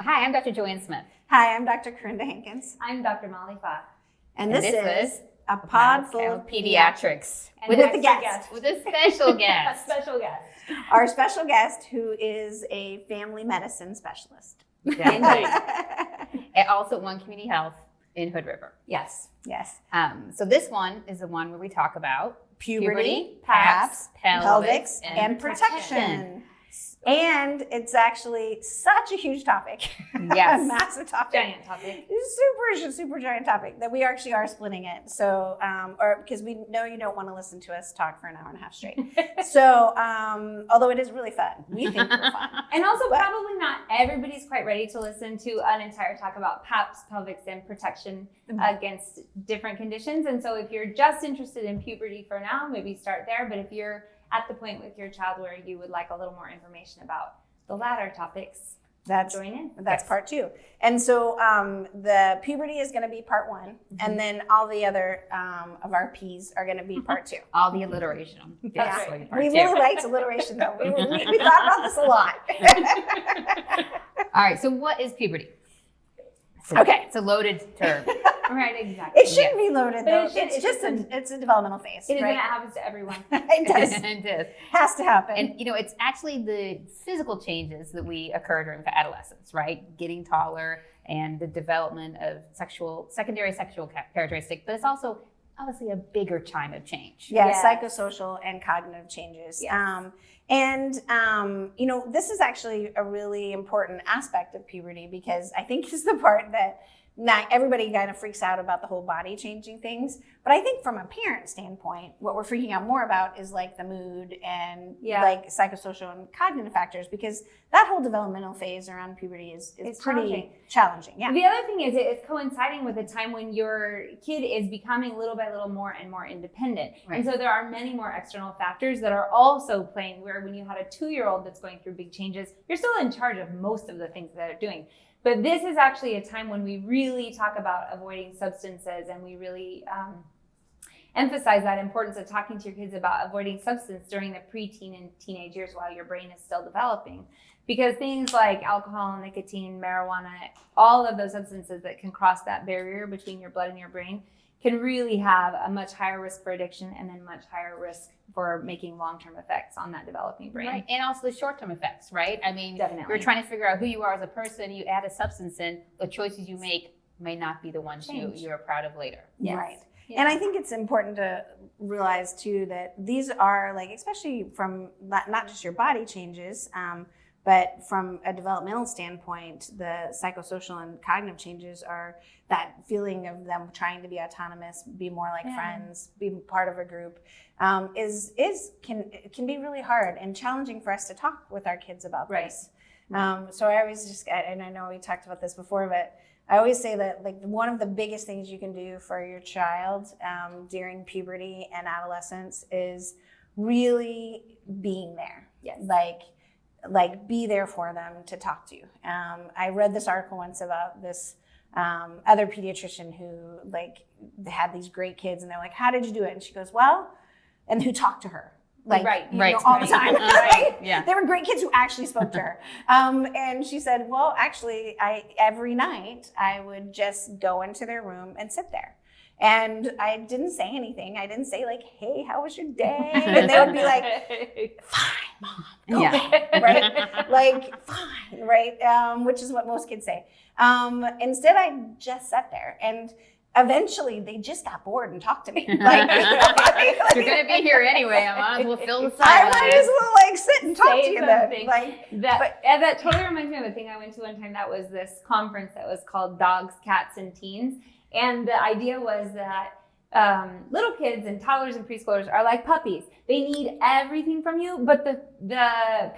Hi, I'm Dr. Joanne Smith. Hi, I'm Dr. Corinda Hankins. I'm Dr. Molly Fa. And this is a pod full of pediatrics. With a guest. With a special guest. A special guest. Our special guest, who is a family medicine specialist. Indeed. And also at One Community Health in Hood River. Yes. Yes. So this one is the one where we talk about Puberty, PAPs, pelvics, and protection. And it's actually such a huge topic. Yes. A massive topic. Giant topic. Super giant topic that we actually are splitting it. So, or because we know you don't want to listen to us talk for an hour and a half straight. So, although it is really fun, we think we're fun. And also probably not everybody's quite ready to listen to an entire talk about PAPs, pelvics, and protection against different conditions. And so if you're just interested in puberty for now, maybe start there. But if you're at the point with your child where you would like a little more information about the latter topics, join in. That's part 2. And so the puberty is going to be part 1, and then all the other of our P's are going to be part 2. All the alliteration. That's right. We really liked alliteration, though. We thought about this a lot. All right, so what is puberty? Okay. It's a loaded term. Right, exactly. It shouldn't be loaded, though. It's a developmental phase. It is, right? and it happens to everyone. It does. It does. Has to happen. And, it's actually the physical changes that we occur during adolescence, right? Getting taller and the development of secondary sexual characteristics, but it's also obviously a bigger time of change. Yeah, psychosocial and cognitive changes. Yes. This is actually a really important aspect of puberty because I think it's the part that not everybody kind of freaks out about the whole body changing things. But I think from a parent standpoint, what we're freaking out more about is like the mood and like psychosocial and cognitive factors, because that whole developmental phase around puberty is pretty challenging. Yeah. The other thing is it's coinciding with a time when your kid is becoming little by little more and more independent. Right. And so there are many more external factors that are also playing, where when you had a 2-year-old that's going through big changes, you're still in charge of most of the things that they're doing. But this is actually a time when we really talk about avoiding substances, and we really emphasize that importance of talking to your kids about avoiding substance during the preteen and teenage years while your brain is still developing. Because things like alcohol, nicotine, marijuana, all of those substances that can cross that barrier between your blood and your brain can really have a much higher risk for addiction, and then much higher risk for making long-term effects on that developing brain. Right, and also the short-term effects, right? I mean, definitely. You're trying to figure out who you are as a person, you add a substance in, the choices you make may not be the ones you're proud of later. Yes. Right. Yeah. And I think it's important to realize too that these are especially from not just your body changes, but from a developmental standpoint, the psychosocial and cognitive changes are that feeling of them trying to be autonomous, be more like friends, be part of a group, can be really hard and challenging for us to talk with our kids about this. So I always and I know we talked about this before, but I always say that one of the biggest things you can do for your child during puberty and adolescence is really being there. Yes. Be there for them to talk to. I read this article once about this other pediatrician who had these great kids, and they're like, "How did you do it?" And she goes, "Well," and who talked to her. All the time. Right? Yeah. They were great kids who actually spoke to her. And she said, "Well, actually, every night I would just go into their room and sit there. And I didn't say anything. I didn't say "Hey, how was your day?" And they would be like, "Fine, Mom." Go ahead, right? Fine, right? Which is what most kids say. Instead, I just sat there, and eventually they just got bored and talked to me. You're going to be here anyway. I might as well fill the silence. I might as well sit and talk to you then. That totally reminds me of a thing I went to one time. That was this conference that was called Dogs, Cats, and Teens. And the idea was that little kids and toddlers and preschoolers are like puppies. They need everything from you, but the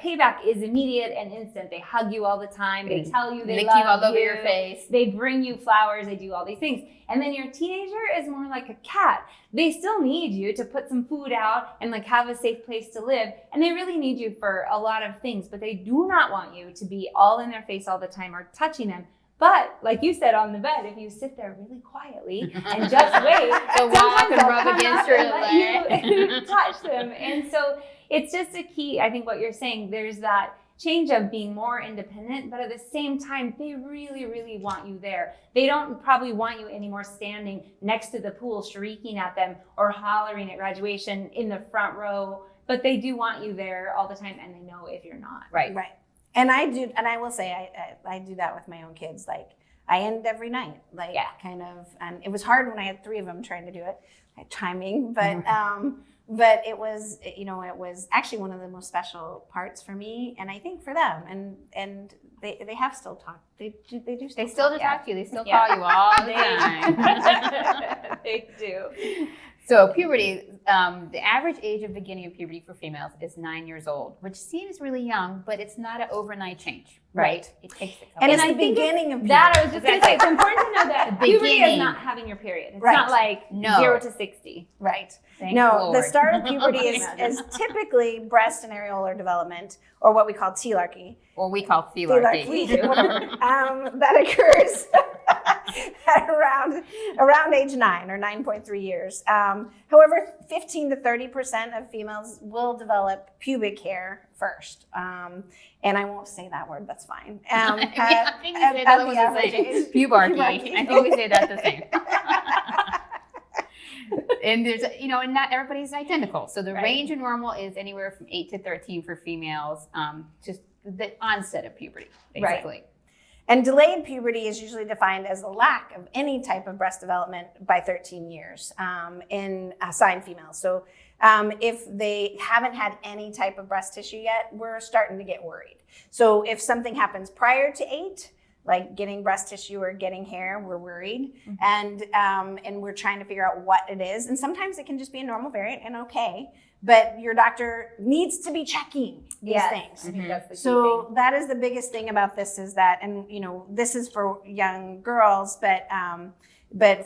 payback is immediate and instant. They hug you all the time. They tell you they love you. Lick you all over your face. They bring you flowers. They do all these things. And then your teenager is more like a cat. They still need you to put some food out and have a safe place to live. And they really need you for a lot of things, but they do not want you to be all in their face all the time or touching them. But like you said on the bed, if you sit there really quietly and just wait, so walk and rub against your leg, you touch them. And so it's just a key. I think what you're saying, there's that change of being more independent, but at the same time, they really, really want you there. They don't probably want you anymore standing next to the pool, shrieking at them or hollering at graduation in the front row, but they do want you there all the time, and they know if you're not. Right. And I will say, I do that with my own kids. Like, I end every night, like kind of, and it was hard when I had 3 of them trying to do it, like timing, but it was, it was actually one of the most special parts for me, and I think for them, and they have still talked. They still talk to you. They still call you all the time. They do. So puberty, the average age of beginning of puberty for females is 9 years old, which seems really young, but it's not an overnight change, right? It takes a couple. And it's the beginning of puberty. That I was just going to say, it's important to know that puberty is not having your period. It's not like 0 to 60. Right. Thank Lord. The start of puberty is typically breast and areolar development, or what we call telarchy. Or we call thelarchy. That occurs at around age 9 or 9.3 years. However, 15 to 30% of females will develop pubic hair first. And I won't say that word, that's fine. I think we say that was the same. Pubarchy. I think we say that the same. And there's, and not everybody's identical. So the range of normal is anywhere from 8 to 13 for females, just the onset of puberty, basically. Right. And delayed puberty is usually defined as the lack of any type of breast development by 13 years in assigned females. So if they haven't had any type of breast tissue yet, we're starting to get worried. So if something happens prior to 8, like getting breast tissue or getting hair, we're worried. Mm-hmm. And we're trying to figure out what it is. And sometimes it can just be a normal variant and okay, but your doctor needs to be checking these things. Mm-hmm. That's the so that is the biggest thing about this is that, and this is for young girls, but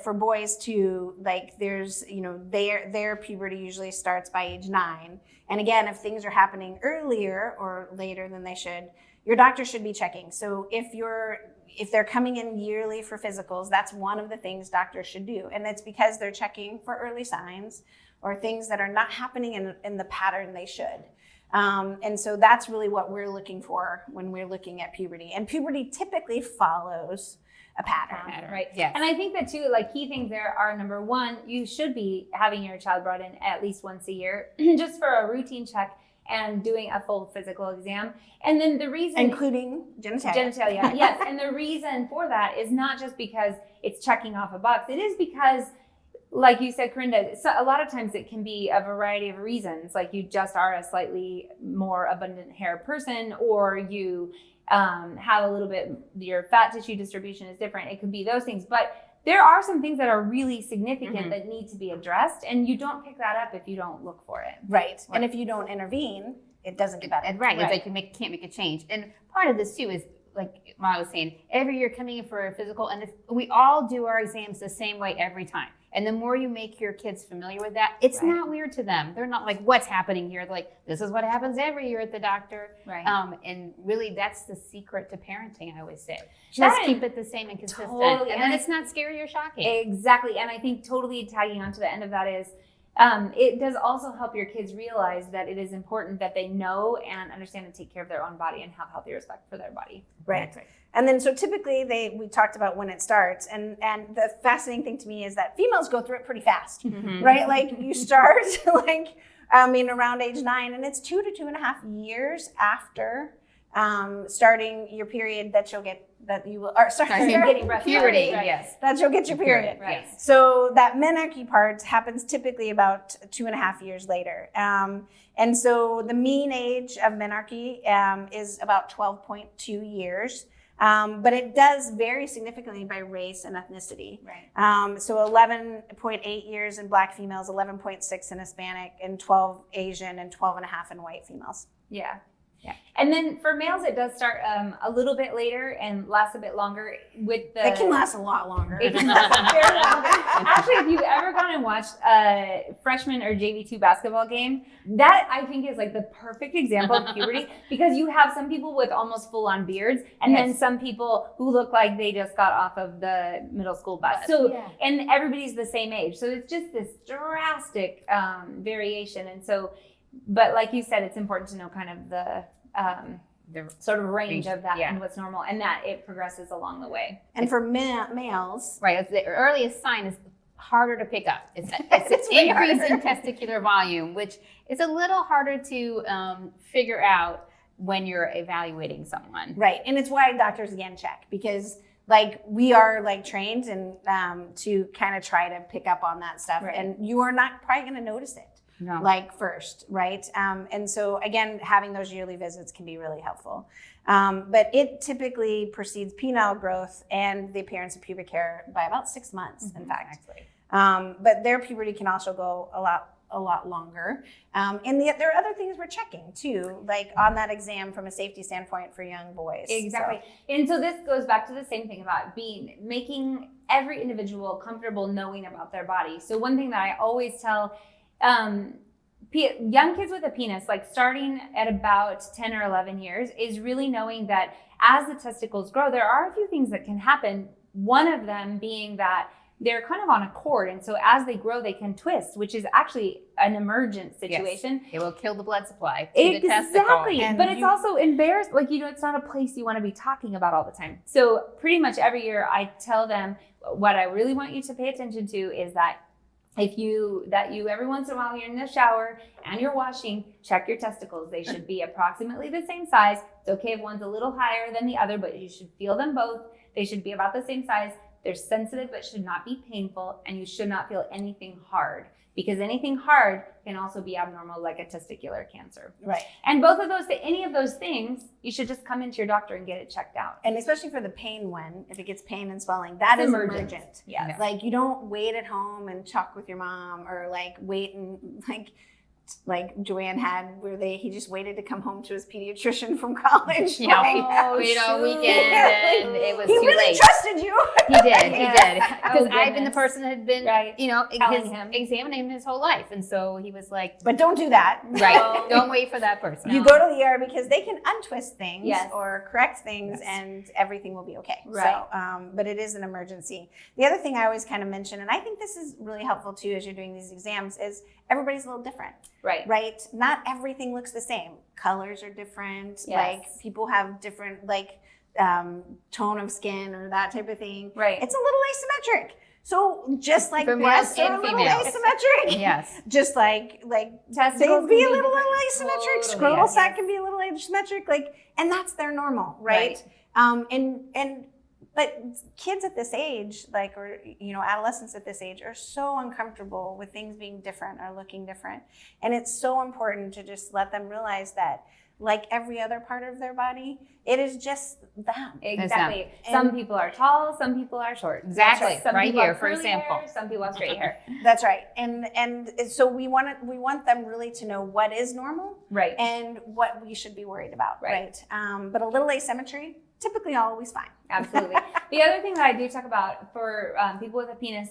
for boys too, like there's, their puberty usually starts by age 9. And again, if things are happening earlier or later than they should, your doctor should be checking. So if they're coming in yearly for physicals, that's one of the things doctors should do. And it's because they're checking for early signs or things that are not happening in the pattern they should. And so that's really what we're looking for when we're looking at puberty. And puberty typically follows a pattern. Right. Yes. And I think that too, like key things there are, number one, you should be having your child brought in at least once a year just for a routine check and doing a full physical exam. And then the reason... Including genitalia. Yes. And the reason for that is not just because it's checking off a box. It is because, like you said, Corinda, a lot of times it can be a variety of reasons. Like you just are a slightly more abundant hair person, or you have a little bit, your fat tissue distribution is different. It could be those things. But there are some things that are really significant that need to be addressed, and you don't pick that up if you don't look for it. Right. And if you don't intervene, it doesn't get better. Right. It's like you can't make a change. And part of this too is, like Mara was saying, every year coming in for a physical, and if we all do our exams the same way every time. And the more you make your kids familiar with that, it's not weird to them. They're not like, what's happening here? They're like, this is what happens every year at the doctor. Right. And really, that's the secret to parenting, I always say. Just keep it the same and consistent. Totally. And then it's not scary or shocking. Exactly. And I think totally tagging on to the end of that is, it does also help your kids realize that it is important that they know and understand and take care of their own body and have healthy respect for their body. Right. And then so typically we talked about when it starts, and the fascinating thing to me is that females go through it pretty fast, right? Like you start around age 9, and it's 2 to 2.5 years after starting your period that you'll get getting puberty. Right. Yes, that you'll get your period. Right. So that menarche part happens typically about 2.5 years later. And so the mean age of menarche is about 12.2 years. But it does vary significantly by race and ethnicity. Right. So 11.8 years in Black females, 11.6 in Hispanic, and 12 Asian, and 12.5 in white females. Yeah. And then for males, it does start a little bit later and lasts a bit longer with the... It can last a lot longer. It can last a very longer. Actually, if you've ever gone and watched a freshman or JV2 basketball game, that I think is like the perfect example of puberty, because you have some people with almost full-on beards, and then some people who look like they just got off of the middle school bus. So, and everybody's the same age. So it's just this drastic variation. And so, but like you said, it's important to know kind of the sort of range of that Yeah. and what's normal, and that it progresses along the way. And for males, right. It's the earliest sign is harder to pick up. It's It's way increase in harder. testicular volume, which is a little harder to figure out when you're evaluating someone. right? And it's why doctors again check, because like we are like trained and to kind of try to pick up on that stuff, Right. and you are not probably going to notice it. No. Like first, right? And so again, having those yearly visits can be really helpful. But it typically precedes penile growth and the appearance of pubic hair by about 6 months, in fact. Exactly. But their puberty can also go a lot longer. And there are other things we're checking too, like on that exam from a safety standpoint for young boys. Exactly. And so this goes back to the same thing about making every individual comfortable knowing about their body. So one thing that I always tell young kids with a penis, like starting at about 10 or 11 years, is really knowing that as the testicles grow, there are a few things that can happen. One of them being that they're kind of on a cord, and so as they grow, they can twist, which is actually an emergent situation. Yes. It will kill the blood supply to the testicle. Exactly, And but it's also embarrassing. Like, it's not a place you want to be talking about all the time. So pretty much every year, I tell them what I really want you to pay attention to is that you every once in a while you're in the shower and you're washing, check your testicles. They should be approximately the same size. It's okay if one's a little higher than the other, but you should feel them both. They should be about the same size. They're sensitive but should not be painful, and you should not feel anything hard, because anything hard can also be abnormal, like a testicular cancer. Right. And any of those things, you should just come into your doctor and get it checked out. And especially for the pain one, if it gets pain and swelling, that is emergent. Yes. Like you don't wait at home and talk with your mom, or like wait and like Joanne had, where he just waited to come home to his pediatrician from college. Yeah, like, wait a shoot. weekend, and it was he too really late. trusted you. He did, he Yeah. did. Because Oh, I've been the goodness. person that had been, Right. Telling him. examining him his whole life. And so he was like, But don't do that. right, don't wait for that person. You go to the ER because they can untwist things Yes. or correct things, Yes. and everything will be okay. Right. So, but it is an emergency. The other thing I always kind of mention, and I think this is really helpful too as you're doing these exams, is everybody's a little different, Right. right? Not everything looks the same. Colors are different. Yes. Like people have different tone of skin or that type of thing. Right. It's a little asymmetric. So just like For breasts males are a and little females. asymmetric. Yes. Just like Testicles they be can a little different. asymmetric. Totally, Scrotal yes. sac can be a little asymmetric. And that's their normal, right? But kids at this age, adolescents at this age, are so uncomfortable with things being different or looking different, and it's so important to just let them realize that, like every other part of their body, it is just them. Exactly. And- Some people are tall, some people are short. Exactly. Some Right people here, have for curly example. hair, some people have straight hair. That's right. And so we want them really to know what is normal Right. and what we should be worried about, Right. right? But a little asymmetry, typically always fine. Absolutely. The other thing that I do talk about for people with a penis,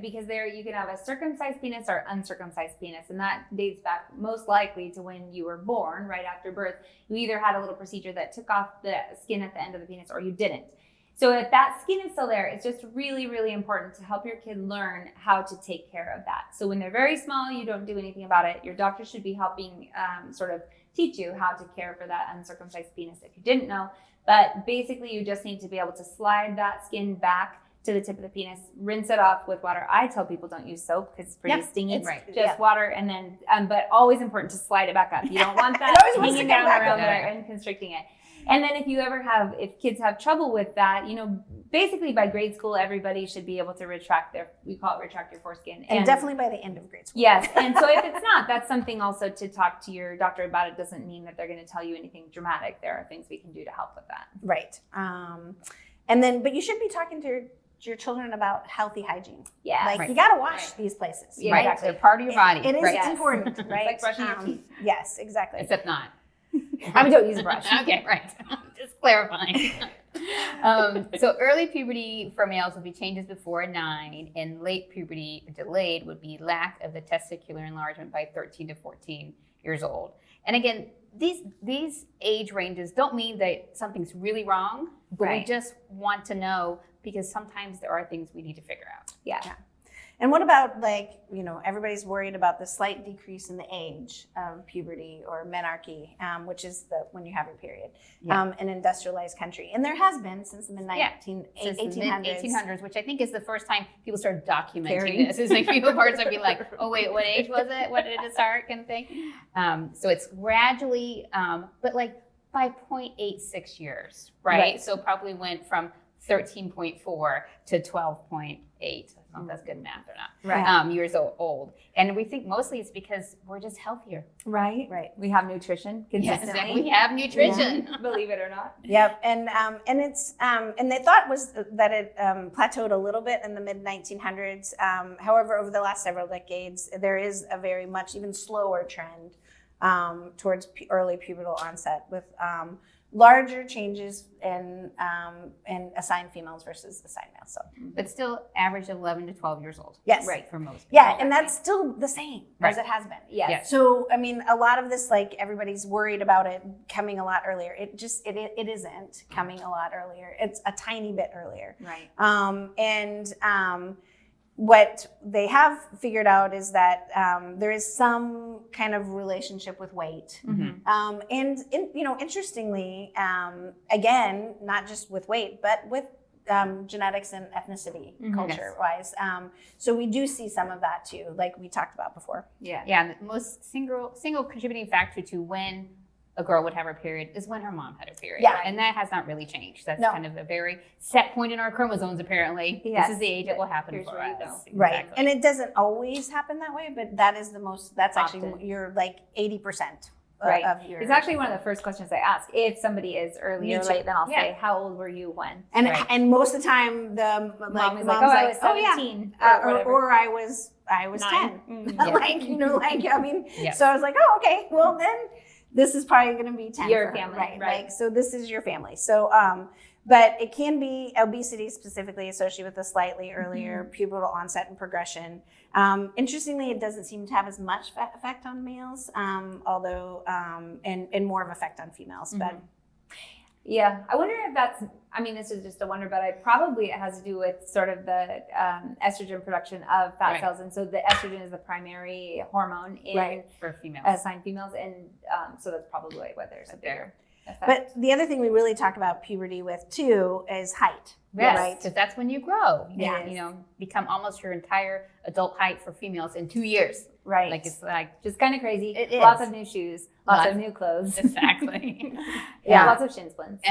because you can have a circumcised penis or uncircumcised penis, and that dates back most likely to when you were born, right after birth. You either had a little procedure that took off the skin at the end of the penis, or you didn't. So if that skin is still there, it's just really, really important to help your kid learn how to take care of that. So when they're very small, you don't do anything about it. Your doctor should be helping sort of teach you how to care for that uncircumcised penis if you didn't know. But basically, you just need to be able to slide that skin back to the tip of the penis, rinse it off with water. I tell people don't use soap because it's pretty Yep, stingy. it's- Just yeah. water, and then, but always important to slide it back up. You don't want It that always wants to hanging come down back around up. there and constricting it. And then if kids have trouble with that, basically by grade school, everybody should be able to retract your foreskin. And definitely by the end of grade school. Yes. And so if it's not, that's something also to talk to your doctor about. It doesn't mean that they're going to tell you anything dramatic. There are things we can do to help with that. Right. But you should be talking to your children about healthy hygiene. Yeah. Like Right. you got to wash Right. these places. Yeah, Right. exactly. They're part of your body. It is right. important, right? like brushing your teeth. Yes, exactly. Except not. I mean, don't use a brush. Okay, right. Just clarifying. So early puberty for males would be changes before 9, and late puberty delayed would be lack of the testicular enlargement by 13 to 14 years old. And again, these age ranges don't mean that something's really wrong, but we Right. just want to know because sometimes there are things we need to figure out. Yeah. And what about like, everybody's worried about the slight decrease in the age of puberty or menarche, which is when you have your period, in industrialized country. And there has been since the mid-1800s. Which I think is the first time people started documenting this. It's like people start being like, oh wait, what age was it? When did it start? Kind of thing. So it's gradually, but like by 0.86 years, right? So probably went from 13.4 to 12.8. I don't know if that's good math or not. Right. Years old. And we think mostly it's because we're just healthier. Right. We have nutrition consistently. Yes, we have nutrition. Yeah. Believe it or not. Yep. And it's and they thought was that it plateaued a little bit in the mid 1900s. However, over the last several decades, there is a very much even slower trend towards early pubertal onset with larger changes in assigned females versus assigned males. So, but still average of 11 to 12 years old. Yes. Right, for most people. Yeah, and that's still the same as it has been. Yes. So, I mean, a lot of this, like, everybody's worried about it coming a lot earlier. It isn't coming a lot earlier. It's a tiny bit earlier. Right. What they have figured out is that there is some kind of relationship with weight. Interestingly, again, not just with weight, but with genetics and ethnicity, culture-wise. So we do see some of that too, like we talked about before. Yeah. And the most single contributing factor to when a girl would have her period is when her mom had her period. Yeah. And that has not really changed. That's kind of a very set point in our chromosomes, apparently. Yes. This is the age it will happen Here's for where you us. go. Exactly. Right. And it doesn't always happen that way, but that's actually, Often. you're like 80% Right. of your. It's actually one of the first questions I ask. If somebody is early Me or too. late, then I'll say, how old were you when? And most of the time, the Mom is mom's like, I was 17. or I was 10. I mean, so I was like, oh, okay, well then this is probably going to be 10. Your for her, family, right? right. Like, so this is your family. So, but it can be obesity specifically associated with a slightly earlier pubertal onset and progression. Interestingly, it doesn't seem to have as much effect on males, although, and more of effect on females, but. Yeah, I wonder if this is just a wonder, but it has to do with sort of the estrogen production of fat cells. And so the estrogen is the primary hormone for females. Assigned females. And so that's probably why there's a bigger effect. But the other thing we really talk about puberty with too is height. Yes, right? because that's when you grow. Yes. You become almost your entire adult height for females in 2 years. Right. Like it's like just kind of crazy. It is. Lots of new shoes, lots of new clothes. Exactly. Lots of shin splints.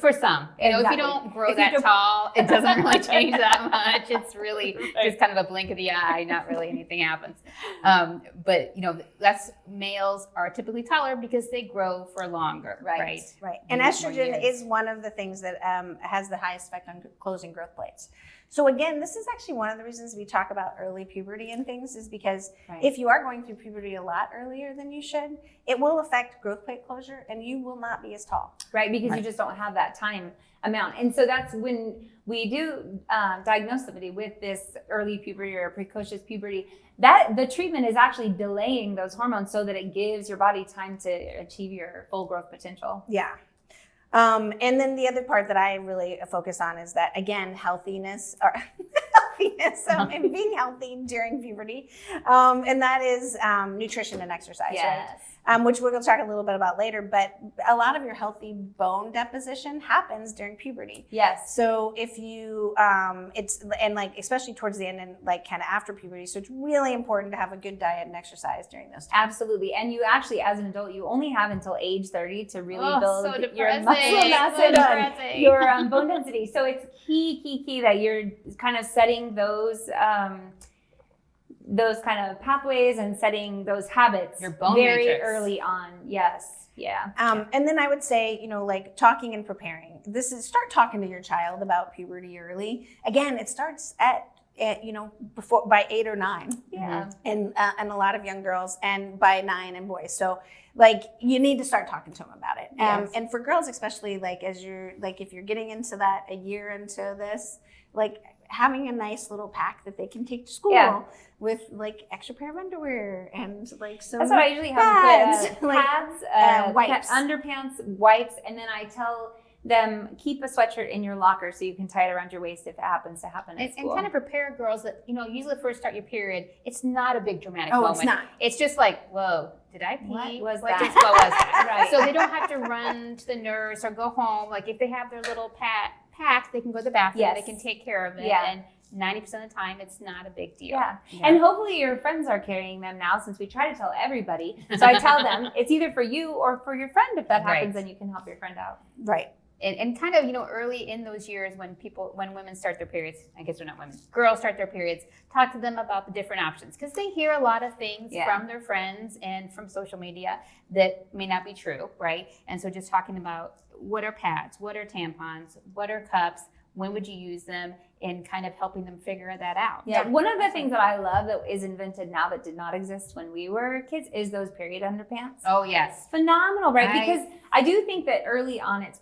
For some, if you Exactly. don't grow that tall, it doesn't really change that much. It's really just kind of a blink of the eye. Not really anything happens. But that's males are typically taller because they grow for longer, right? Right. And estrogen is one of the things that has the highest effect on closing growth plates. So again, this is actually one of the reasons we talk about early puberty and things is because if you are going through puberty a lot earlier than you should, it will affect growth plate closure and you will not be as tall. Right, because you just don't have that time amount. And so that's when we do diagnose somebody with this early puberty or precocious puberty, that the treatment is actually delaying those hormones so that it gives your body time to achieve your full growth potential. Yeah. And then the other part that I really focus on is that, again, healthiness and being healthy during puberty. And that is nutrition and exercise, right? Which we're going to talk a little bit about later. But a lot of your healthy bone deposition happens during puberty. Yes. So if you, especially towards the end and like kind of after puberty. So it's really important to have a good diet and exercise during those times. Absolutely. And you actually, as an adult, you only have until age 30 to really build your muscle mass and your bone density. So it's key that you're kind of setting those kind of pathways and setting those habits your bone very matrix. Early on. Yes. Yeah. And then I would say, like talking and preparing. Start talking to your child about puberty early. Again, it starts at before by 8 or 9. Yeah. And a lot of young girls, and by 9 in boys. So like you need to start talking to them about it. Yes. And for girls, especially like if you're getting into that a year into this, like having a nice little pack that they can take to school with like extra pair of underwear and like some that's what I usually have pads, pads, wipes, underpants, wipes, and then I tell them keep a sweatshirt in your locker so you can tie it around your waist if it happens to happen at school. And kind of prepare girls that, usually first start your period, it's not a big dramatic moment. It's not. It's just like, whoa, did I pee? What was what that? What was that? Right. So they don't have to run to the nurse or go home. Like if they have their little pack, they can go to the bathroom. Yes. They can take care of it. Yeah. And 90% of the time, it's not a big deal. Yeah. And hopefully your friends are carrying them now, since we try to tell everybody. So I tell them it's either for you or for your friend. If that happens, then you can help your friend out. Right. And kind of, early in those years when women start their periods, I guess they're not women, girls start their periods, talk to them about the different options. Because they hear a lot of things from their friends and from social media that may not be true, right? And so just talking about what are pads, what are tampons, what are cups, when would you use them, and kind of helping them figure that out. Yeah, one of the things that I love that is invented now that did not exist when we were kids is those period underpants. Oh, yes. Phenomenal, right? Because I do think that early on it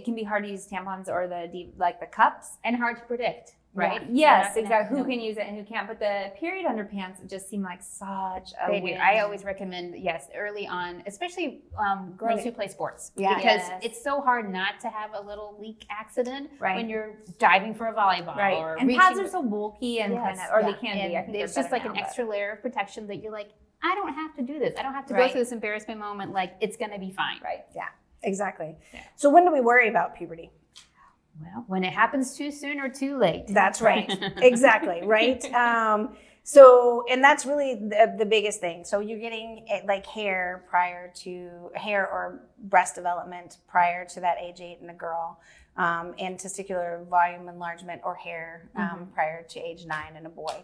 can be hard to use tampons or the cups. And hard to predict, right? Yes, exactly. Who can use it and who can't. But the period underpants just seem like such a win. I always recommend, early on, especially girls who play sports. Yeah. Because it's so hard not to have a little leak accident when you're diving for a volleyball. Right. Or and pads are so bulky and they can and be. I think it's just like an extra layer of protection that you're like, I don't have to do this. I don't have to go through this embarrassment moment. Like, it's going to be fine. Right. Yeah, exactly. Yeah. So when do we worry about puberty? Well, when it happens too soon or too late. That's right. Exactly. Right. And that's really the biggest thing. So you're getting like hair or breast development prior to that age 8 in a girl, and testicular volume enlargement or hair prior to age 9 in a boy.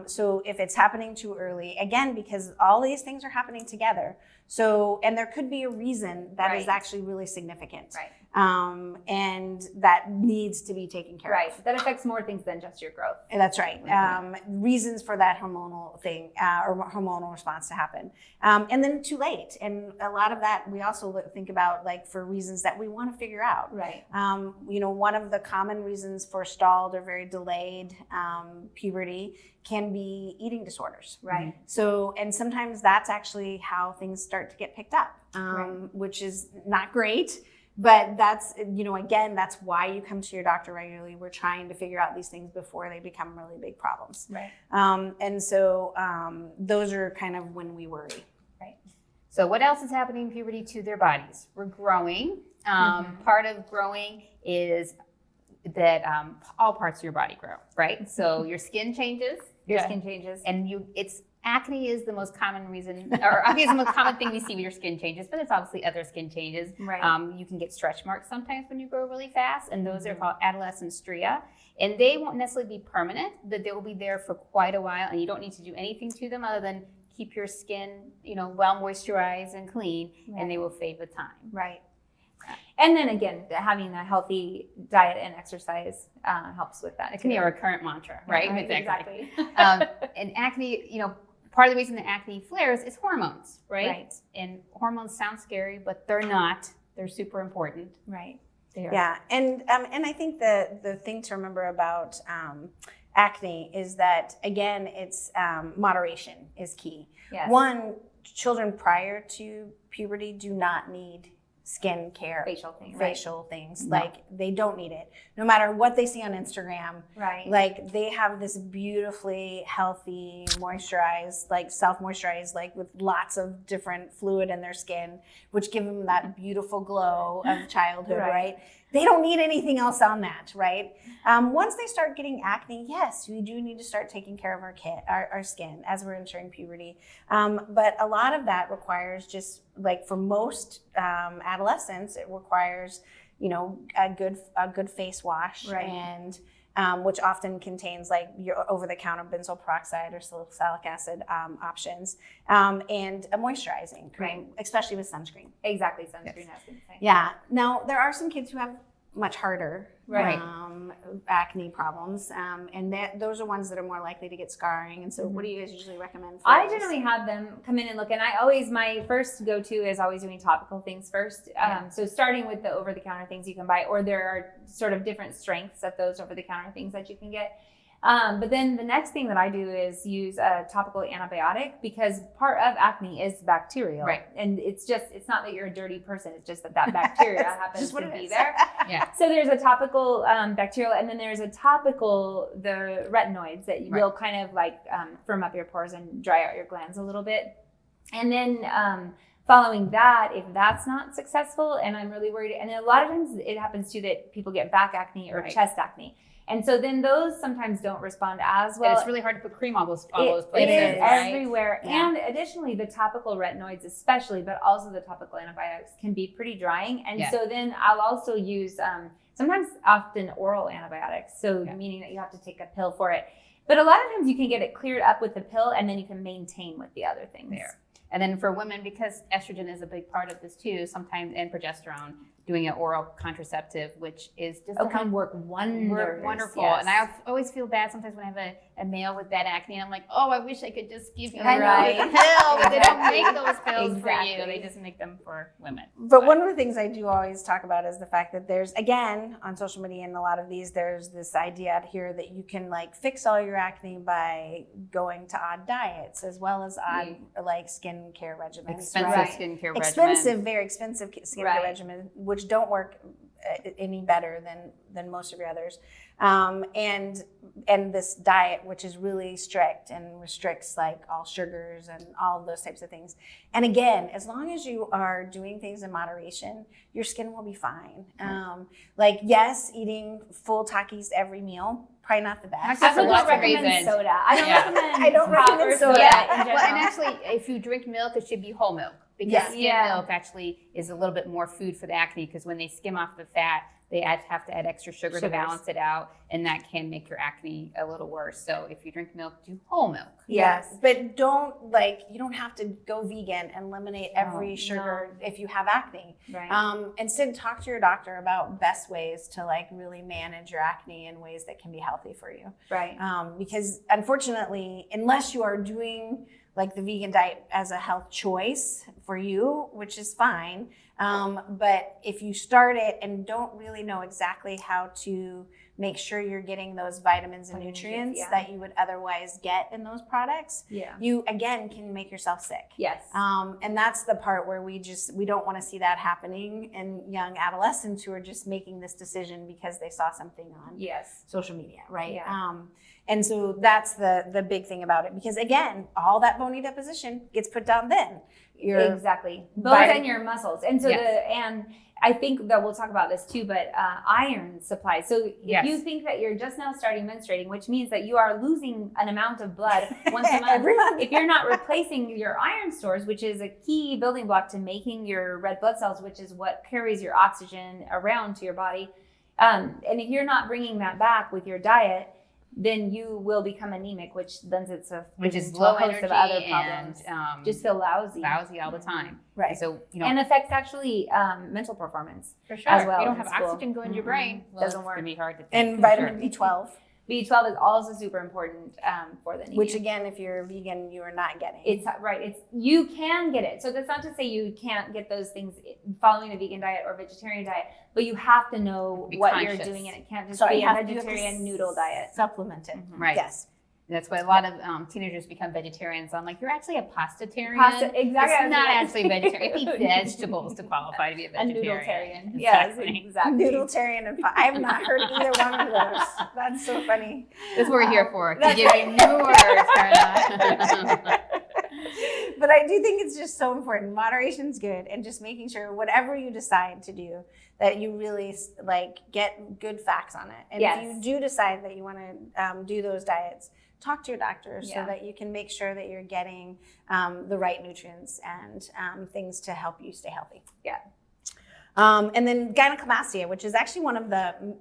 So if it's happening too early, again, because all these things are happening together. So, and there could be a reason that is actually really significant. Right. And that needs to be taken care of. Right. That affects more things than just your growth. That's right. Reasons for that hormonal thing or hormonal response to happen. And then too late. And a lot of that we also think about like for reasons that we want to figure out. Right. One of the common reasons for stalled or very delayed puberty can be eating disorders. Right. So, and sometimes that's actually how things start to get picked up, which is not great. But that's, again, that's why you come to your doctor regularly. We're trying to figure out these things before they become really big problems. Right. And so those are kind of when we worry. Right. So what else is happening in puberty to their bodies? We're growing. Part of growing is that all parts of your body grow, right? So your skin changes. And acne is the most common reason, or acne is the most common thing we see when your skin changes, but there's obviously other skin changes. Right. You can get stretch marks sometimes when you grow really fast, and those are called adolescent stria. And they won't necessarily be permanent, but they will be there for quite a while, and you don't need to do anything to them other than keep your skin, well moisturized and clean, and they will fade with time. Right. And then again, having a healthy diet and exercise helps with that. It can be a recurrent mantra, right? Right, exactly. And acne, part of the reason that acne flares is hormones, right? Right. And hormones sound scary, but they're not. They're super important. Right. They are. Yeah, and I think the thing to remember about acne is that, again, it's moderation is key. Yes. One, children prior to puberty do not need skin care, facial things. No. Like they don't need it. No matter what they see on Instagram, Right. like they have this beautifully healthy, moisturized, like self-moisturized, like with lots of different fluid in their skin, which give them that beautiful glow of childhood, right? They don't need anything else on that, right? Once they start getting acne, yes, we do need to start taking care of our skin as we're entering puberty. But a lot of that requires just like for most adolescents, it requires, a good face wash, and which often contains like your over-the-counter benzoyl peroxide or salicylic acid options, and a moisturizing cream, especially with sunscreen. Exactly, sunscreen. I was going to say. Yeah. Now there are some kids who have much harder acne problems, and those are ones that are more likely to get scarring. And so, what do you guys usually recommend? I generally have them come in and look, and my first go-to is always doing topical things first. So starting with the over-the-counter things you can buy, or there are sort of different strengths of those over-the-counter things that you can get. But then the next thing that I do is use a topical antibiotic because part of acne is bacterial. Right. And it's not that you're a dirty person. It's just that bacteria happens to be there. Yeah. So there's a topical bacterial, and then there's a topical, the retinoids that will kind of like firm up your pores and dry out your glands a little bit. And then following that, if that's not successful, and I'm really worried, and a lot of times it happens too that people get back acne or chest acne. And so then those sometimes don't respond as well. And it's really hard to put cream on those places. It is everywhere. Yeah. And additionally, the topical retinoids especially, but also the topical antibiotics can be pretty drying. And so then I'll also use often oral antibiotics. So meaning that you have to take a pill for it. But a lot of times you can get it cleared up with the pill and then you can maintain with the other things. There. And then for women, because estrogen is a big part of this too, sometimes, and progesterone, doing an oral contraceptive, which is just can work wonders. Wonderful. Yes. And I always feel bad sometimes when I have a male with bad acne. And I'm like, oh, I wish I could just give you a pill. But they don't make those pills for you. They just make them for women. But one of the things I do always talk about is the fact that there's, again, on social media and a lot of these, there's this idea out here that you can like fix all your acne by going to odd diets as well as odd like skincare regimens. Expensive skincare regimens. Very expensive skincare regimen, which don't work any better than most of your others. And this diet, which is really strict and restricts like all sugars and all of those types of things. And again, as long as you are doing things in moderation, your skin will be fine. Like, yes, eating full Takis every meal, probably not the best. I don't recommend soda. I don't recommend soda. Well, and actually, if you drink milk, it should be whole milk. Because skim milk actually is a little bit more food for the acne, because when they skim off the fat, they have to add extra sugar to balance it out, and that can make your acne a little worse. So if you drink milk, do whole milk. Yes, but you don't have to go vegan and eliminate every sugar if you have acne. Right. Instead, talk to your doctor about best ways to like really manage your acne in ways that can be healthy for you. Right. Because unfortunately, unless you are doing like the vegan diet as a health choice for you, which is fine. But if you start it and don't really know exactly how to make sure you're getting those vitamins and nutrients that you would otherwise get in those products, you again can make yourself sick. Yes. And that's the part where we don't want to see that happening in young adolescents who are just making this decision because they saw something on social media, right? Yeah. And so that's the big thing about it, because again, all that bony deposition gets put down then. Exactly. Bones and your muscles. And so and I think that we'll talk about this too, but iron supply. So if you think that you're just now starting menstruating, which means that you are losing an amount of blood once a month, every month. If you're not replacing your iron stores, which is a key building block to making your red blood cells, which is what carries your oxygen around to your body, and if you're not bringing that back with your diet, then you will become anemic, which lends itself is to low a host energy of other problems. and just feel lousy all the time. Right. So and affects actually mental performance for sure. as well. You don't have oxygen going to your brain. Well, doesn't work. It's gonna be hard to think. And vitamin B12. B12 is also super important for the anemia. Which again, if you're vegan, you are not getting. It's right. It's you can get it. So that's not to say you can't get those things following a vegan diet or vegetarian diet, but you have to know what you're doing, and it can't just be a vegetarian noodle diet. Supplement it. Right. Yes. That's why a lot of teenagers become vegetarians. I'm like, you're actually a pastatarian. Exactly. It's not actually vegetarian. Eat vegetables to qualify to be a vegetarian. A noodletarian. Yes, exactly. Noodletarian and I have not heard either one of those. That's so funny. That's what we're here for, to give you new words, Carla. But I do think it's just so important. Moderation's good, and just making sure whatever you decide to do, that you really like get good facts on it. And if you do decide that you want to do those diets, talk to your doctor so that you can make sure that you're getting the right nutrients and things to help you stay healthy. Yeah. And then gynecomastia, which is actually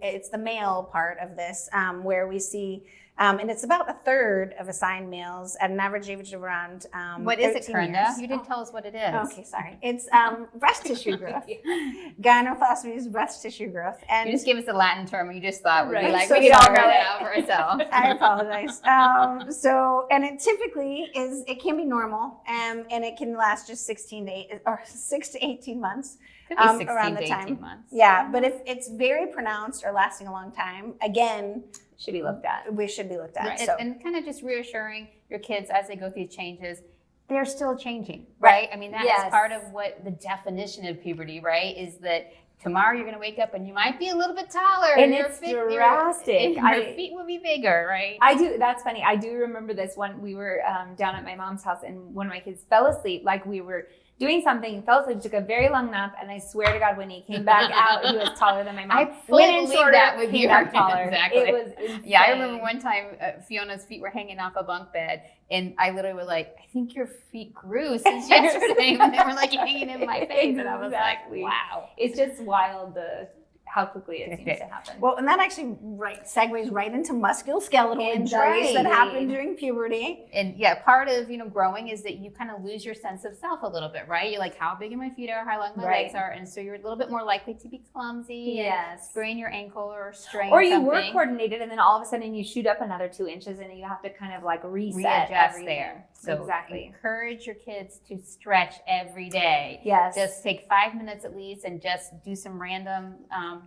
it's the male part of this, where we see, and it's about a third of assigned males at an average age of around what is it, 13 Brenda? years. You didn't tell us what it is. Okay, sorry. It's breast tissue growth. Gynecomastia is breast tissue growth. And you just gave us a Latin term, and you just thought we'd be like, So we could all sorry. grow it out for ourselves. I apologize. And it typically it can be normal, and it can last just 6 to 18 months. Could be 16 around to the 18 time. months. Yeah, but if it's very pronounced or lasting a long time, again, Should be looked at. we should be looked at. Right. So. And kind of just reassuring your kids as they go through changes, they're still changing, Right. right? I mean, that Yes. is part of what the definition of puberty, right? Is that tomorrow you're going to wake up and you might be a little bit taller. And your it's feet, drastic. Your feet will be bigger, right? I do. That's funny. I do remember this one. We were down at my mom's house, and one of my kids fell asleep. Like we were doing something, fell asleep, took a very long nap, and I swear to God, when he came back out, he was taller than my mom. I fully Went in believe shorter, that with came you. back taller. Exactly. It was insane. Yeah, I remember one time Fiona's feet were hanging off a bunk bed, and I literally was like, I think your feet grew since yesterday when they were like hanging in my face. And I was Exactly. like, wow. It's just wild how quickly it seems to happen. Well, and that actually segues right into musculoskeletal It injuries that does. happen during puberty. And yeah, part of growing is that you kind of lose your sense of self a little bit, right? You're like, how big are my feet are, how long my Right. legs are, and so you're a little bit more likely to be clumsy, and Yes. sprain your ankle or strain Or you something. work coordinated, and then all of a sudden you shoot up another 2 inches, and you have to kind of like reset readjust everything. there. So exactly. encourage your kids to stretch every day. Yes. Just take 5 minutes at least and just do some random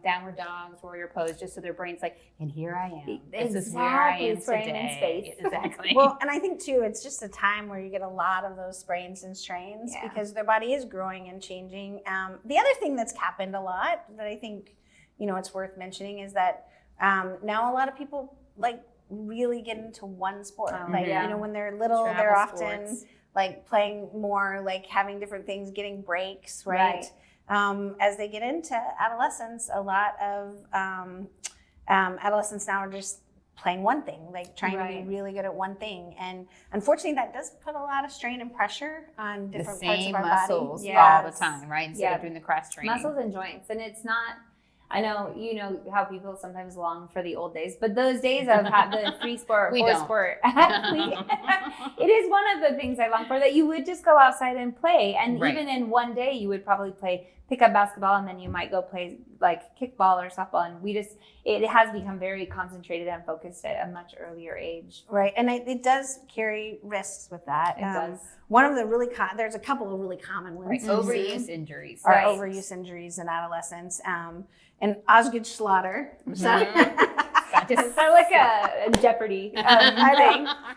downward dogs, warrior pose, just so their brain's like, and here I am. This is where I Exactly, am spraying in today. space. Exactly. Well, and I think too, it's just a time where you get a lot of those sprains and strains Yeah. because their body is growing and changing. The other thing that's happened a lot that I think, it's worth mentioning is that now a lot of people like really get into one sport. Oh, like, yeah. when they're little, Travel they're often sports. like playing more, like having different things, getting breaks, right? As they get into adolescence, a lot of adolescents now are just playing one thing, like trying to be really good at one thing. And unfortunately, that does put a lot of strain and pressure on the different parts same of our muscles body. all the Yes. time, right? Instead of doing the cross training. Muscles and joints. And it's not, I know, how people sometimes long for the old days, but those days of the 3-sport, We 4-sport athlete, it is one of the things I long for, that you would just go outside and play. And Right. even in one day, you would probably pick up basketball, and then you might go play like kickball or softball. And it has become very concentrated and focused at a much earlier age. Right, and it does carry risks with that. It does. One of the there's a couple of really common ones. Right. Overuse injuries. Are Right. overuse injuries in adolescence. And Osgood slaughter. Just so like a Jeopardy thing.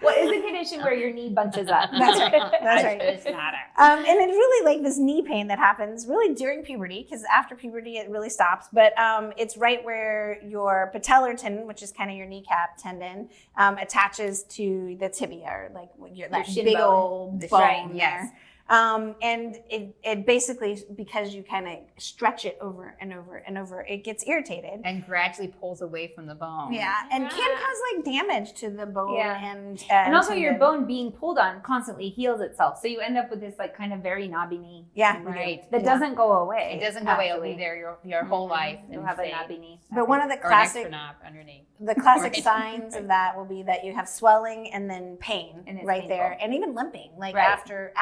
What is the condition where your knee bunches up? That's right. That's right. It's not And it's really like this knee pain that happens really during puberty, because after puberty it really stops. But it's right where your patellar tendon, which is kind of your kneecap tendon, attaches to the tibia, or like that shin big bone. old bone right, there. yes. And it basically, because you kind of stretch it over and over and over, it gets irritated. and gradually pulls away from the bone. Yeah, and can cause like damage to the bone Yeah. and also to your the- bone being pulled on constantly heals itself. So you end up with this like kind of very knobby knee Yeah, we do. Right. that Yeah. doesn't go away. It doesn't go away. It'll be actually. there your whole life. You'll and have a stay. knobby knee. But one of the Or an extra classic knob underneath. classic Right. signs of that will be that you have swelling and then pain And it's right there, painful. and even limping, like Right. after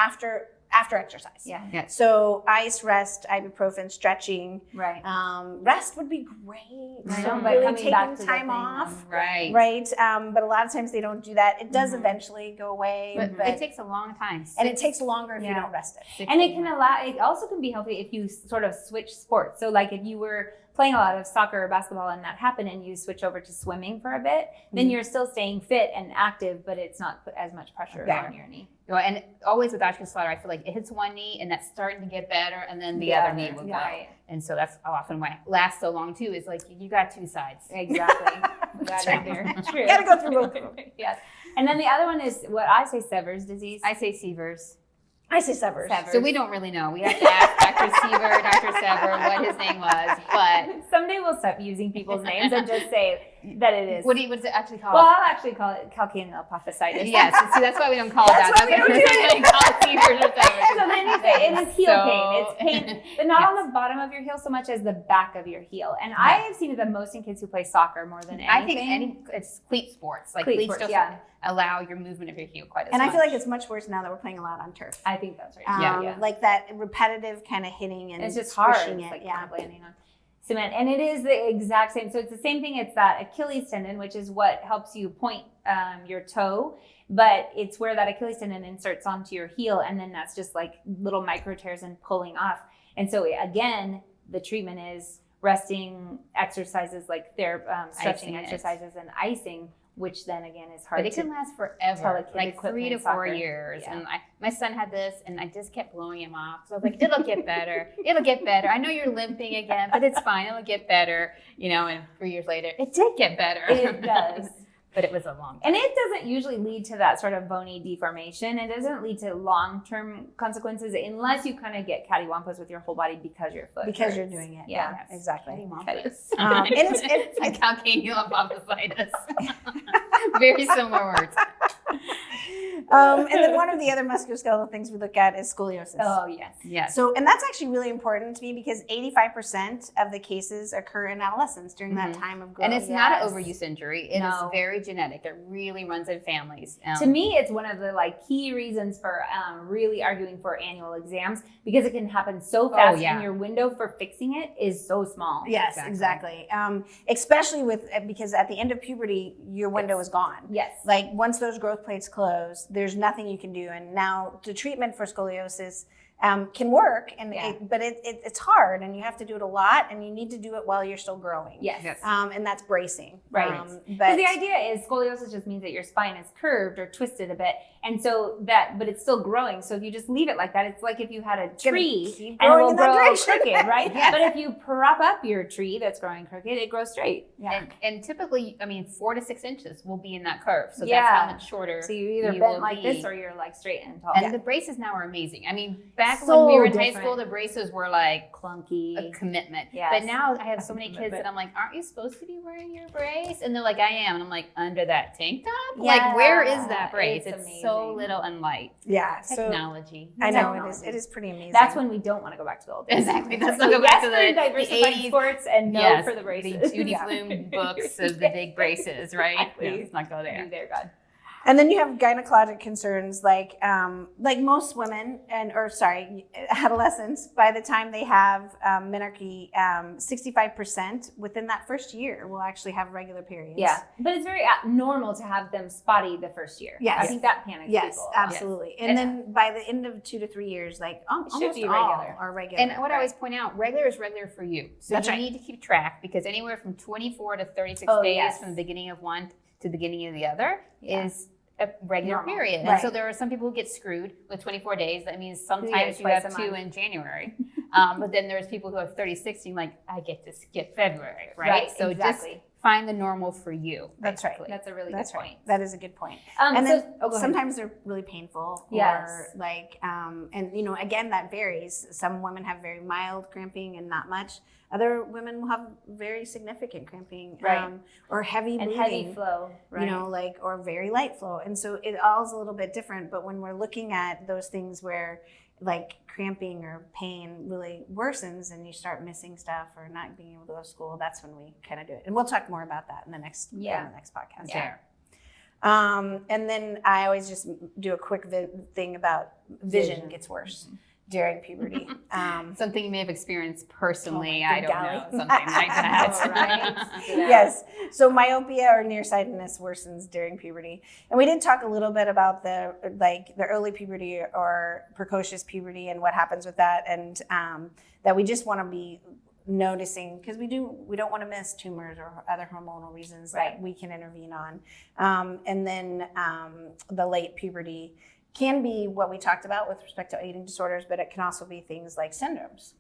exercise. Yeah. Yes. So ice, rest, ibuprofen, stretching. Right. Rest would be great. I So know, but really coming back taking to the time thing, off. Right. Right. But a lot of times they don't do that. It does Mhm. eventually go away, But it takes a long time. and it takes longer if you Yeah. don't rest it. And it also can be healthy if you sort of switch sports. So like if you were playing a lot of soccer or basketball and that happened and you switch over to swimming for a bit, then you're still staying fit and active, but it's not put as much pressure Yeah. on your knee. Well, and always with Osgood slaughter, I feel like it hits one knee and that's starting to get better, and then the other knee will go. Right. And so that's often why it lasts so long too. Is like you got two sides. Exactly. That's That right. is very true. Gotta go through both of them. Yes. And then the other one is what I say Sever's disease. I say Severs. I say severs. Severs. So we don't really know. We have to ask Dr. Seaver, Dr. Sever, what his name was. But Someday we'll stop using people's names and just say that it is. what is it actually called? Well, I'll actually call it calcaneal epiphysitis. Yes. See, that's why we don't call it That's that. why we don't do it. We call it Severs or Severs. So then you say it is heel So- pain. It's pain, but not on the bottom of your heel so much as the back of your heel. And I have seen it the most in kids who play soccer more than anything. I think it's cleat sports. Like Cleat cleats sports, don't allow your movement of your heel quite as And much. I feel like it's much worse now that we're playing a lot on turf. I think that's right. Yeah. Like that repetitive kind of hitting and It's just hard. pushing It's it. like Yeah. kind of landing on cement. And it is the exact same. So it's the same thing. It's that Achilles tendon, which is what helps you point your toe. But it's where that Achilles tendon inserts onto your heel. And then that's just like little micro tears and pulling off. And so again, the treatment is resting exercises like stretching exercises and icing, which then again is hard. But it can last forever, like 3 to 4 soccer. years. Yeah. And my son had this, and I just kept blowing him off. So I was like, it'll get better. It'll get better. I know you're limping again, but it's fine. It'll get better. And 3 years later, it did get better. It does. But it was a long time. And it doesn't usually lead to that sort of bony deformation. It doesn't lead to long-term consequences unless you kind of get cattywampus with your whole body because your foot Because hurts. you're doing it. Yeah, Yeah, exactly. And it's like calcaneal apophysitis. Very similar words. And then one of the other musculoskeletal things we look at is scoliosis. Oh, yes. Yes. So, and that's actually really important to me because 85% of the cases occur in adolescence during that time of growth. And it's not an overuse injury. It is No. very genetic. It really runs in families. To me, it's one of the key reasons for really arguing for annual exams because it can happen so fast and your window for fixing it is so small. Yes, exactly. Especially because at the end of puberty, your window is gone. Yes. Like once those growth plates close, there's nothing you can do. And now the treatment for scoliosis can work, but it's hard, and you have to do it a lot, and you need to do it while you're still growing. Yes. And that's bracing. Right. Because the idea is scoliosis just means that your spine is curved or twisted a bit, and so but it's still growing. So if you just leave it like that, it's like if you had a tree and it will grow crooked, right? Yeah. But if you prop up your tree that's growing crooked, it grows straight. Yeah. And typically, 4 to 6 inches will be in that curve. So Yeah. that's how much shorter. So you either you bent will like be. this or you're straight and tall. And the braces now are amazing. Back So when we were in high different. school, the braces were like Clunky. a commitment. Yes. But now I have so many kids that I'm like, aren't you supposed to be wearing your brace? And they're like, I am. And I'm like, under that tank top? Yeah. Like, where is that brace? It's It's so amazing. little and light. Yeah. So Technology. I know Technology. it is pretty amazing. That's when we don't want to go back to the old days. Exactly. Let's So not go back yes to for the diversified 80s. sports and no Yes, for the the braces. Judy Yeah. Flume books of the big braces, right? Exactly. Yeah, let's not go there. There, God. And then you have gynecologic concerns like most women adolescents, by the time they have menarche, 65% within that first year will actually have regular periods. Yeah, but it's very normal to have them spotty the first year. Yes. I think that panics Yes, people. absolutely. And then by the end of 2 to 3 years, almost be all regular. are regular. And what I always point out, regular is regular for you. So That's you right. need to keep track because anywhere from 24 to 36 Oh, days yes. from the beginning of one to the beginning of the other is a regular Normal. period. And Right. so there are some people who get screwed with 24 days. That means sometimes you twice have a 2 month. in January. But then there's people who have 36 and you're like, I get to skip February, right? Right, So exactly. just find the normal for you. That's right. basically. That's a really That's good right. point. That is a good point. So- And then go ahead. sometimes they're really painful. Yes. Or again, that varies. Some women have very mild cramping and not much. Other women will have very significant cramping, Right. or heavy and bleeding, heavy flow, right? or very light flow. And so it all is a little bit different. But when we're looking at those things where cramping or pain really worsens and you start missing stuff or not being able to go to school, that's when we kind of do it. And we'll talk more about that in the next podcast. Yeah. And then I always just do a quick thing about vision gets worse during puberty. Something you may have experienced personally. Oh my I good don't golly. know. Something like that. Oh, right. Yeah. Yes. So myopia or nearsightedness worsens during puberty. And we did talk a little bit about the early puberty or precocious puberty and what happens with that. And that we just want to be noticing because we don't want to miss tumors or other hormonal reasons that we can intervene on. And then the late puberty can be what we talked about with respect to eating disorders, but it can also be things like syndromes,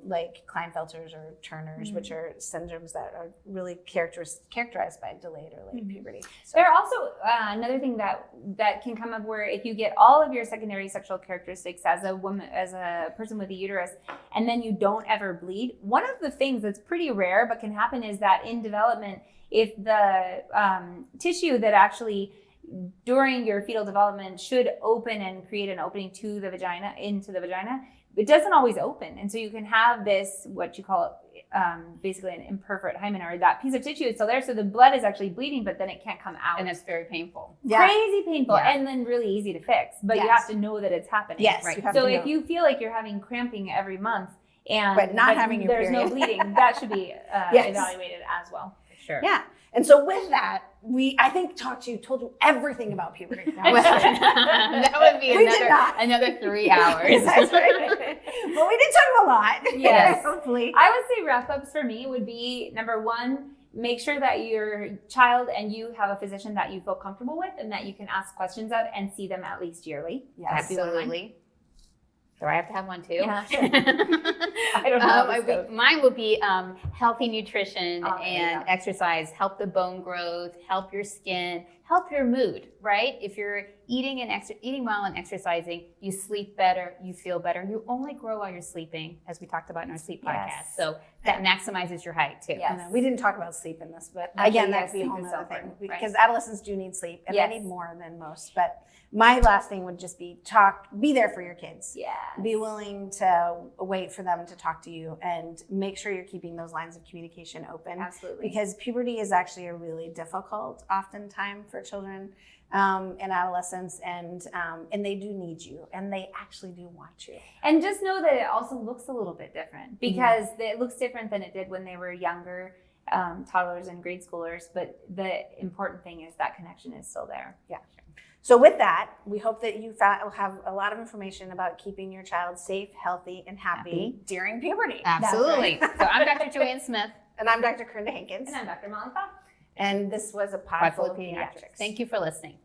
like Klinefelter's or Turner's, which are syndromes that are really characterized by delayed or late puberty. So, There are also another thing that can come up where if you get all of your secondary sexual characteristics as a woman, as a person with a uterus, and then you don't ever bleed, one of the things that's pretty rare but can happen is that in development, if the tissue that actually during your fetal development should open and create an opening into the vagina, it doesn't always open. And so you can have this, what you call basically an imperforate hymen, or that piece of tissue is still there. So the blood is actually bleeding, but then it can't come out. And it's very painful. Crazy painful, Yeah. and then really easy to fix. But you Yes. have to know that it's happening. Yes, Right. you have So to if know. you feel like you're having cramping every month but not having your there's no period. bleeding, that should be Yes. evaluated as well. Sure. Yeah. And so with that, I think told you everything about puberty. That would be another 3 hours. That's right. But we did talk a lot. Yes. Hopefully. I would say wrap-ups for me would be, number one, make sure that your child and you have a physician that you feel comfortable with and that you can ask questions of and see them at least yearly. Yes. Absolutely. Do I have to have one too? Yeah, sure. I don't know how this goes. Mine would be healthy nutrition and exercise, help the bone growth, help your skin, help your mood, right? If you're eating well and exercising, you sleep better, you feel better. You only grow while you're sleeping, as we talked about in our sleep podcast. So that maximizes your height too. Yes. We didn't talk about sleep in this, but Actually, again, yes, that'd be a sleep whole is other so thing important, because adolescents do need sleep and they need more than most. But my last thing would just be be there for your kids. Yes. Be willing to wait for them to talk to you and make sure you're keeping those lines of communication open. Absolutely. Because puberty is actually a really difficult, often time for children and adolescents, and they do need you, and they actually do want you. And just know that it also looks a little bit different because it looks different than it did when they were younger, toddlers and grade schoolers. But the important thing is that connection is still there. Yeah. So with that, we hope that you have a lot of information about keeping your child safe, healthy, and happy during puberty. Absolutely. Right. So I'm Dr. Joanne Smith. And I'm Dr. Corinda Hankins. And I'm Dr. Molly Fox. And this was a Pod pod full full of of pediatrics. Thank you for listening.